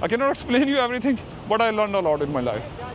I cannot explain you everything, but I learned a lot in my life.